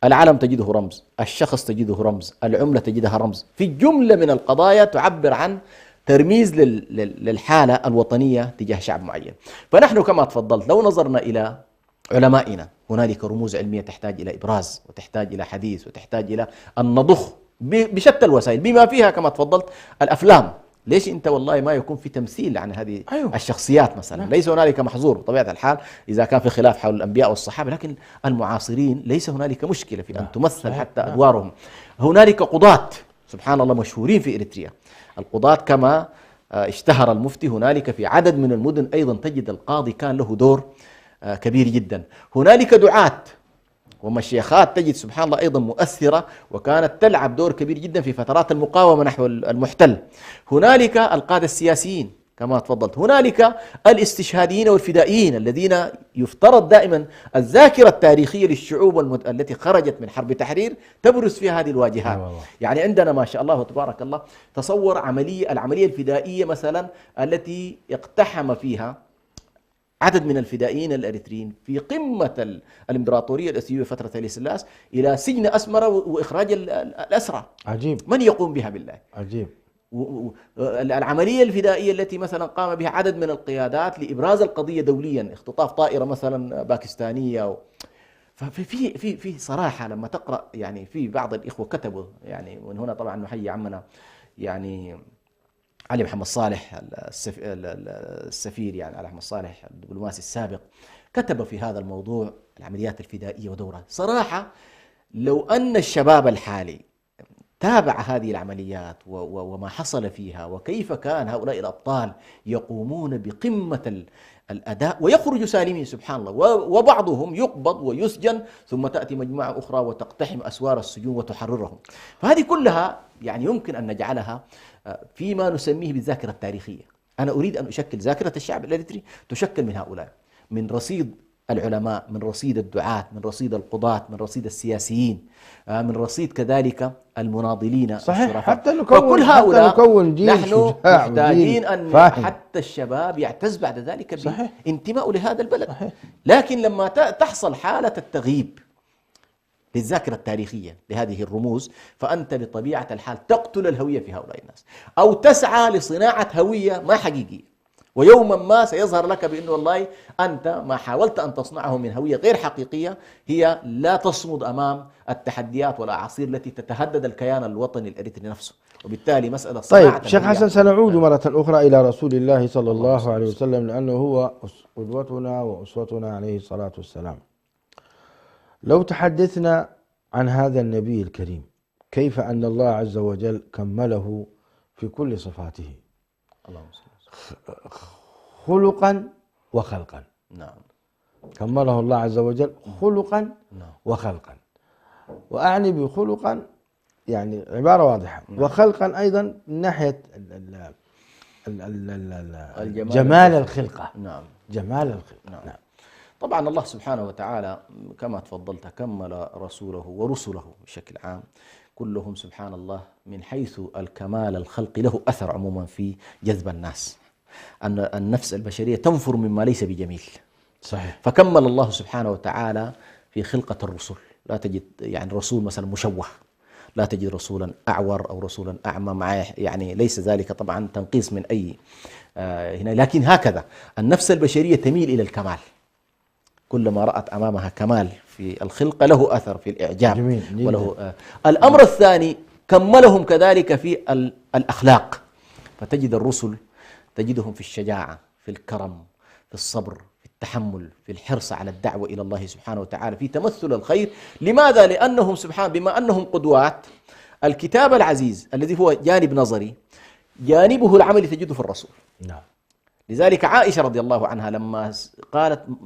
العلم تجده رمز، الشخص تجده رمز، العملة تجدها رمز، في جملة من القضايا تعبر عن ترميز للحالة الوطنية تجاه شعب معين. فنحن كما تفضلت لو نظرنا إلى علمائنا هنالك رموز علمية تحتاج إلى إبراز وتحتاج إلى حديث وتحتاج إلى أن نضخ بشتى الوسائل بما فيها كما تفضلت الأفلام. ليش أنت والله ما يكون في تمثيل عن هذه الشخصيات مثلا؟ ليس هنالك محظور بطبيعة الحال إذا كان في خلاف حول الأنبياء والصحابة، لكن المعاصرين ليس هنالك مشكلة في أن تمثل حتى أدوارهم. هنالك قضاة سبحان الله مشهورين في إريتريا، القضاة كما اشتهر المفتي هنالك في عدد من المدن أيضا تجد القاضي كان له دور كبير جدا. هنالك دعاة ومشيخات تجد سبحان الله أيضا مؤثرة وكانت تلعب دور كبير جدا في فترات المقاومة نحو المحتل. هنالك القادة السياسيين كما تفضلت، هنالك الاستشهاديين والفدائيين الذين يفترض دائما الذاكرة التاريخية للشعوب التي خرجت من حرب تحرير تبرز فيها هذه الواجهات. يعني عندنا ما شاء الله تبارك الله تصور العملية الفدائية مثلا التي اقتحم فيها عدد من الفدائيين الأريتريين في قمة الإمبراطورية الأثيوبية فترة هيلي سلاس إلى سجن أسمرة وإخراج الأسرى. عجيب. من يقوم بها بالله؟ عجيب. العملية الفدائية التي مثلا قام بها عدد من القيادات لإبراز القضية دوليا، اختطاف طائرة مثلا باكستانية ففي صراحة لما تقرأ يعني في بعض الإخوة كتبوا، يعني ومن هنا طبعا نحيي عمنا يعني علي محمد صالح السفير، يعني علي محمد صالح الدبلوماسي السابق، كتب في هذا الموضوع العمليات الفدائية ودورها. صراحة لو أن الشباب الحالي تابع هذه العمليات وما حصل فيها، وكيف كان هؤلاء الأبطال يقومون بقمة الأداء ويخرج سالمين سبحان الله، وبعضهم يقبض ويسجن، ثم تأتي مجموعة أخرى وتقتحم أسوار السجون وتحررهم. فهذه كلها يعني يمكن أن نجعلها فيما نسميه بالذاكرة التاريخية. أنا أريد أن أشكل ذاكرة الشعب الإريتري تشكل من هؤلاء، من رصيد العلماء، من رصيد الدعاة، من رصيد القضاة، من رصيد السياسيين، من رصيد كذلك المناضلين. صحيح، حتى فكل هؤلاء نكون جيل نحن شجاع محتاجين أن فاهم. حتى الشباب يعتز بعد ذلك صحيح. بانتمائه لهذا البلد. صحيح. لكن لما تحصل حالة التغييب للذاكرة التاريخية لهذه الرموز، فأنت بطبيعة الحال تقتل الهوية في هؤلاء الناس، أو تسعى لصناعة هوية ما حقيقية، ويوما ما سيظهر لك بأنه والله أنت ما حاولت أن تصنعه من هوية غير حقيقية هي لا تصمد أمام التحديات والأعاصير التي تتهدد الكيان الوطني الإريتري نفسه. وبالتالي مسألة صناعة طيب شيخ حسن، سنعود مرة أخرى إلى رسول الله صلى الله عليه وسلم، لأنه هو قدوتنا وأسوتنا عليه الصلاة والسلام. لو تحدثنا عن هذا النبي الكريم، كيف أن الله عز وجل كمله في كل صفاته، اللهم صل خلقا وخلقا. نعم. كمله الله عز وجل خلقا نعم. وخلقا، وأعني بخلقا يعني عبارة واضحة، وخلقا أيضا من ناحية جمال الخلقة. نعم. جمال الخلقة. نعم. طبعا الله سبحانه وتعالى كما تفضلت كمل رسوله ورسله بشكل عام كلهم سبحان الله من حيث الكمال الخلقي له أثر عموما في جذب الناس. أن النفس البشرية تنفر مما ليس بجميل. صحيح. فكمل الله سبحانه وتعالى في خلقة الرسل. لا تجد يعني رسول مثلا مشوه، لا تجد رسولا أعور أو رسولا أعمى معه، يعني ليس ذلك طبعا تنقيص من أي هنا، لكن هكذا النفس البشرية تميل إلى الكمال. كلما رأت أمامها كمال في الخلقة له أثر في الإعجاب. جميل. وله الأمر الثاني كملهم كذلك في الأخلاق. فتجد الرسل تجدهم في الشجاعة، في الكرم، في الصبر، في التحمل، في الحرص على الدعوة إلى الله سبحانه وتعالى، في تمثل الخير. لماذا؟ لأنهم بما أنهم قدوات، الكتاب العزيز الذي هو جانب نظري جانبه العمل تجده في الرسول. نعم. لذلك عائشة رضي الله عنها لما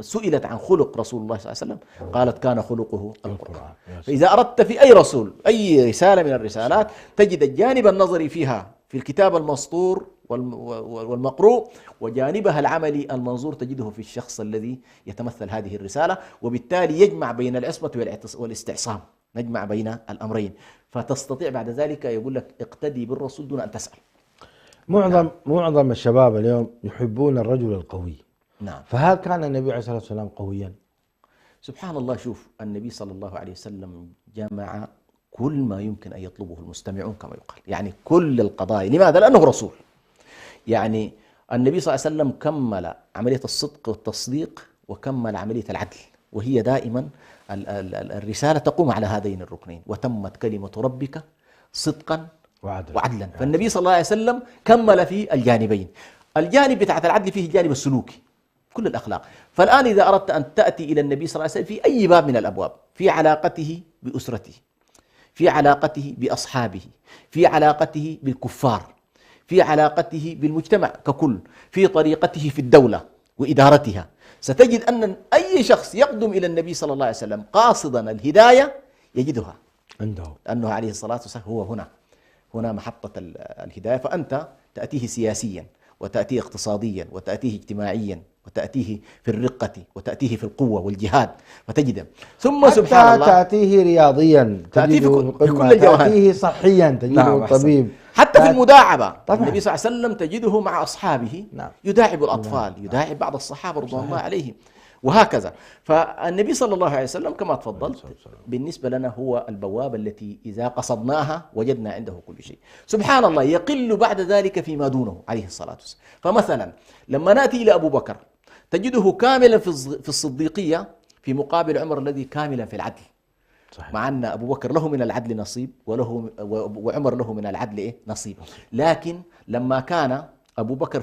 سئلت عن خلق رسول الله صلى الله عليه وسلم قالت كان خلقه القرآن. فإذا أردت في أي رسول أي رسالة من الرسالات تجد الجانب النظري فيها في الكتاب المسطور والمقروء، وجانبها العملي المنظور تجده في الشخص الذي يتمثل هذه الرسالة، وبالتالي يجمع بين العصمة والاستعصام، نجمع بين الأمرين. فتستطيع بعد ذلك يقول لك اقتدي بالرسول دون أن تسأل. معظم الشباب اليوم يحبون الرجل القوي. نعم. فهل كان النبي عليه الصلاة والسلام قويا؟ سبحان الله. شوف النبي صلى الله عليه وسلم جمع كل ما يمكن أن يطلبه المستمعون كما يقال، يعني كل القضايا. لماذا؟ لأنه رسول. يعني النبي صلى الله عليه وسلم كمل عملية الصدق والتصديق وكمل عملية العدل، وهي دائما الرسالة تقوم على هذين الركنين: وتمت كلمة ربك صدقا وعدلا. فالنبي صلى الله عليه وسلم كمل في الجانبين. الجانب بتاعت العدل فيه الجانب السلوكي، كل الأخلاق. فالآن إذا أردت أن تأتي إلى النبي صلى الله عليه وسلم في أي باب من الأبواب، في علاقته بأسرته، في علاقته بأصحابه، في علاقته بالكفار، في علاقته بالمجتمع ككل، في طريقته في الدولة وإدارتها، ستجد أن أي شخص يقدم إلى النبي صلى الله عليه وسلم قاصدا الهداية يجدها عنده، أنه عليه الصلاة والسلام هو هنا محطة الهداية. فأنت تأتيه سياسيا، وتأتيه اقتصاديا، وتأتيه اجتماعيا، وتأتيه في الرقة، وتأتيه في القوة والجهاد، فتجده. ثم سبحان الله تأتيه رياضيا، تأتيه في كل الجوانب، تأتيه صحيا، تجده طبيب، حتى في المداعبة. طبعا. النبي صلى الله عليه وسلم تجده مع أصحابه يداعب الأطفال، يداعب بعض الصحابة رضوان الله عليهم، وهكذا. فالنبي صلى الله عليه وسلم كما تفضلت بالنسبة لنا هو البوابة التي إذا قصدناها وجدنا عنده كل شيء. سبحان الله يقل بعد ذلك فيما دونه عليه الصلاة والسلام. فمثلا لما نأتي إلى أبو بكر تجده كاملا في الصديقية في مقابل عمر الذي كاملا في العدل. صحيح. مع أن أبو بكر له من العدل نصيب وعمر له من العدل نصيب. لكن لما كان أبو بكر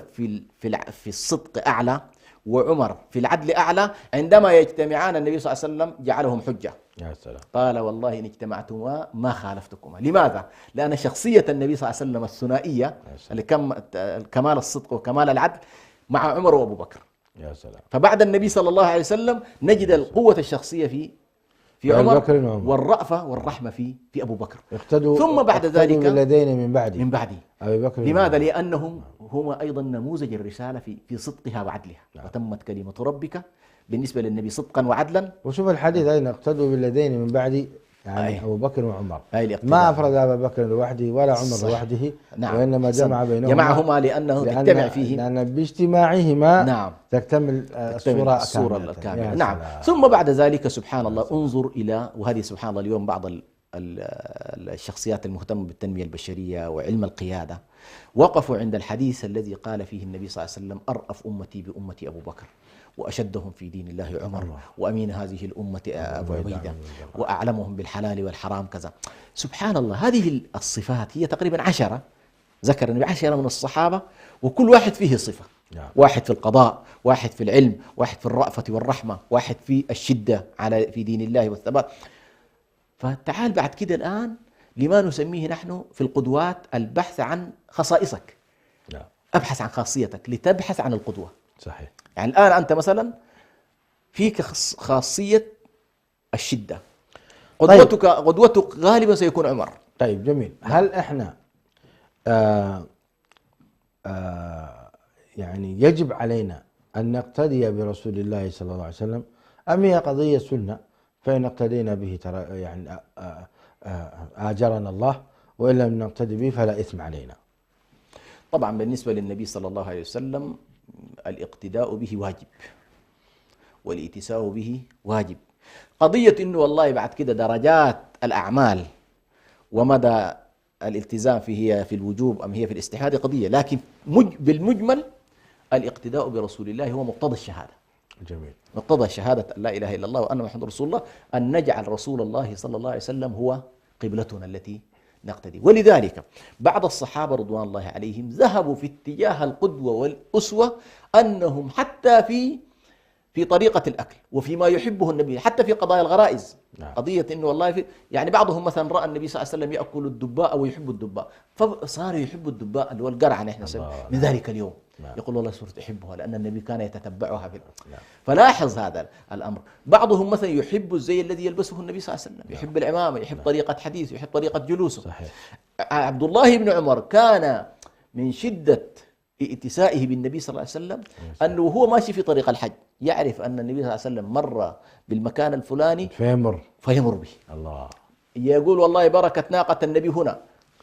في الصدق أعلى وعمر في العدل أعلى، عندما يجتمعان النبي صلى الله عليه وسلم جعلهم حجة. يا سلام. قال والله إن اجتمعتما ما خالفتكما. لماذا؟ لأن شخصية النبي صلى الله عليه وسلم الثنائية كمال الصدق وكمال العدل مع عمر وأبو بكر. يا سلام. فبعد النبي صلى الله عليه وسلم نجد القوة الشخصية في عمر، والرأفة والرحمة في أبو بكر. ثم بعد ذلك بالذين من بعدي أبي بكر. لماذا؟ لأنهم هم أيضا نموذج الرسالة في صدقها وعدلها. وتمت كلمة ربك بالنسبة للنبي صدقا وعدلا. وشوف الحديث أين اقتدوا بالذين من بعدي، يعني أبو بكر وعمر. ما أفرد أبا بكر لوحده ولا عمر لوحده. نعم. وإنما جمعهما لأنه تجتمع فيه، لأن باجتماعهما تكتمل الصورة الكاملة. نعم. ثم بعد ذلك سبحان الله انظر إلى، وهذه سبحان الله اليوم بعض الشخصيات المهتمة بالتنمية البشرية وعلم القيادة وقفوا عند الحديث الذي قال فيه النبي صلى الله عليه وسلم: أرأف أمتي بأمتي أبو بكر، وأشدهم في دين الله عمر، وأمين هذه الأمة أبو عبيدة، وأعلمهم بالحلال والحرام كذا. سبحان الله، هذه الصفات هي تقريبا 10 ذكر النبي 10 من الصحابة، وكل واحد فيه صفة. واحد في القضاء، واحد في العلم، واحد في الرأفة والرحمة، واحد في الشدة في دين الله والثبات. فتعال بعد كده الآن لما نسميه نحن في القدوات البحث عن خصائصك. أبحث عن خاصيتك لتبحث عن القدوة. صحيح. يعني الآن أنت مثلا فيك خاصية الشدة، قدوتك غالبا سيكون عمر. طيب جميل. هل إحنا يعني يجب علينا أن نقتدي برسول الله صلى الله عليه وسلم، أم هي قضية سنة فإن اقتدينا به ترى يعني آجرنا الله، وإن لم نقتدي به فلا إثم علينا؟ طبعا بالنسبة للنبي صلى الله عليه وسلم الاقتداء به واجب، والاتساء به واجب. قضية إنه والله بعد كده درجات الأعمال ومدى الالتزام هي في الوجوب أم هي في الاستحباب قضية، لكن بالمجمل الاقتداء برسول الله هو مقتضى الشهادة. جميل. مقتضى شهادة أن لا إله إلا الله وأن محمد رسول الله أن نجعل رسول الله صلى الله عليه وسلم هو قبلتنا التي نقتدي. ولذلك بعض الصحابة رضوان الله عليهم ذهبوا في اتجاه القدوة والأسوة، أنهم حتى في طريقة الأكل وفيما يحبه النبي، حتى في قضايا الغرائز. قضية إنه والله يعني بعضهم مثلا رأى النبي صلى الله عليه وسلم يأكل الدباء أو يحب الدباء، فصار يحب الدباء اللي هو القرع نحن من ذلك اليوم. يقول والله صرت أحبها لأن النبي كان يتتبعها فلاحظ هذا الأمر. بعضهم مثلا يحب الزي الذي يلبسه النبي صلى الله عليه وسلم، يحب العمامة، يحب طريقة حديثه، يحب طريقة جلوسه. صحيح. عبد الله بن عمر كان من شدة ائتسائه بالنبي صلى الله عليه وسلم أنه هو ماشي في طريق الحج يعرف أن النبي صلى الله عليه وسلم مر بالمكان الفلاني فيمر به. الله. يقول والله بركة ناقة النبي هنا.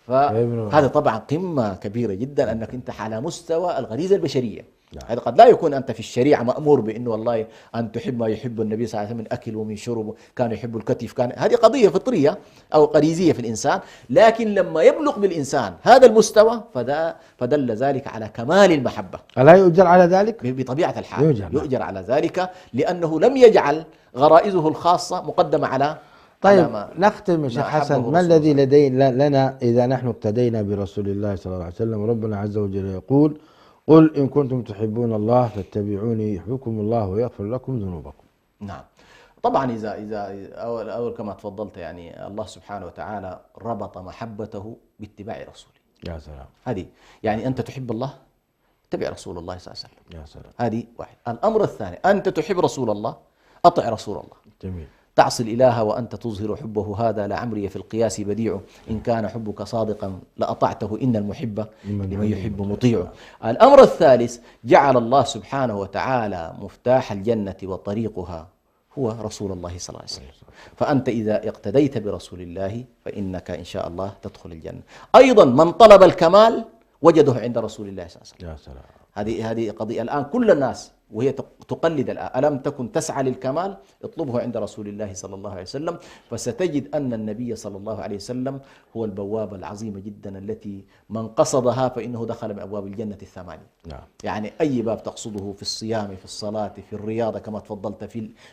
فهذا طبعا قمة كبيرة جدا، أنك أنت على مستوى الغريزة البشرية. هذا قد لا يكون أنت في الشريعة مأمور بأنه والله أن تحب ما يحب النبي صلى الله عليه وسلم من أكل ومن شرب، كان يحب الكتف، هذه قضية فطرية أو غريزية في الإنسان. لكن لما يبلغ بالإنسان هذا المستوى فدل ذلك على كمال المحبة. ألا يؤجر على ذلك؟ بطبيعة الحال يؤجر على ذلك، لأنه لم يجعل غرائزه الخاصة مقدمة على. طيب نختم يا شيخ حسن، ما الذي لنا إذا نحن اقتدينا برسول الله صلى الله عليه وسلم؟ ربنا عز وجل يقول: قل إن كنتم تحبون الله فاتبعوني يحببكم الله ويغفر لكم ذنوبكم. نعم. طبعا إذا أول كما تفضلت، يعني الله سبحانه وتعالى ربط محبته باتباع رسوله. يا سلام. هذه يعني أنت تحب الله اتبع رسول الله صلى الله عليه وسلم. يا سلام. هذه واحد. الأمر الثاني، أنت تحب رسول الله أطع رسول الله. جميل. تعصي الإله وأنت تظهر حبه، هذا لعمري في القياس بديع، إن كان حبك صادقا لأطعته، إن المحب لمن يحب مطيع. الأمر الثالث، جعل الله سبحانه وتعالى مفتاح الجنة وطريقها هو رسول الله صلى الله عليه وسلم. فأنت إذا اقتديت برسول الله فإنك إن شاء الله تدخل الجنة. أيضا من طلب الكمال وجده عند رسول الله صلى الله عليه وسلم. يا سلام. هذه قضية الآن كل الناس وهي تقلد الآن، ألم تكن تسعى للكمال اطلبه عند رسول الله صلى الله عليه وسلم، فستجد أن النبي صلى الله عليه وسلم هو البوابة العظيمة جدا التي من قصدها فإنه دخل من أبواب الجنة الثمانية. نعم. يعني أي باب تقصده في الصيام، في الصلاة، في الرياضة، كما تفضلت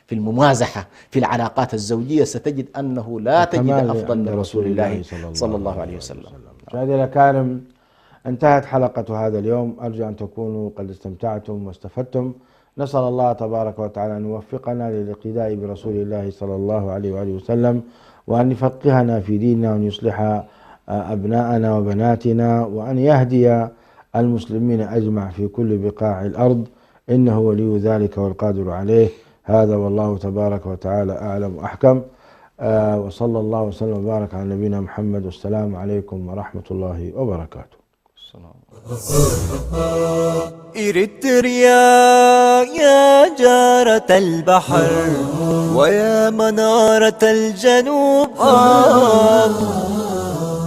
في الممازحة، في العلاقات الزوجية، ستجد أنه لا تجد أفضل من رسول الله صلى الله عليه وسلم. مشاهدينا الأكارم، انتهت حلقة هذا اليوم، أرجو أن تكونوا قد استمتعتم واستفدتم. نسأل الله تبارك وتعالى أن يوفقنا للاقتداء برسول الله صلى الله عليه وآله وسلم، وأن يفقهنا في ديننا، وأن يصلح أبناءنا وبناتنا، وأن يهدي المسلمين أجمع في كل بقاع الأرض، إنه ولي ذلك والقادر عليه. هذا والله تبارك وتعالى أعلم وأحكم. وصلى الله وسلم وبارك على نبينا محمد، والسلام عليكم ورحمة الله وبركاته. إريتريا يا جارة البحر ويا منارة الجنوب،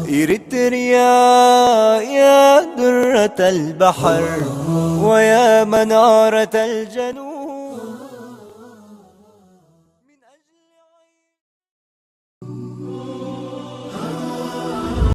إريتريا يا درة البحر ويا منارة الجنوب.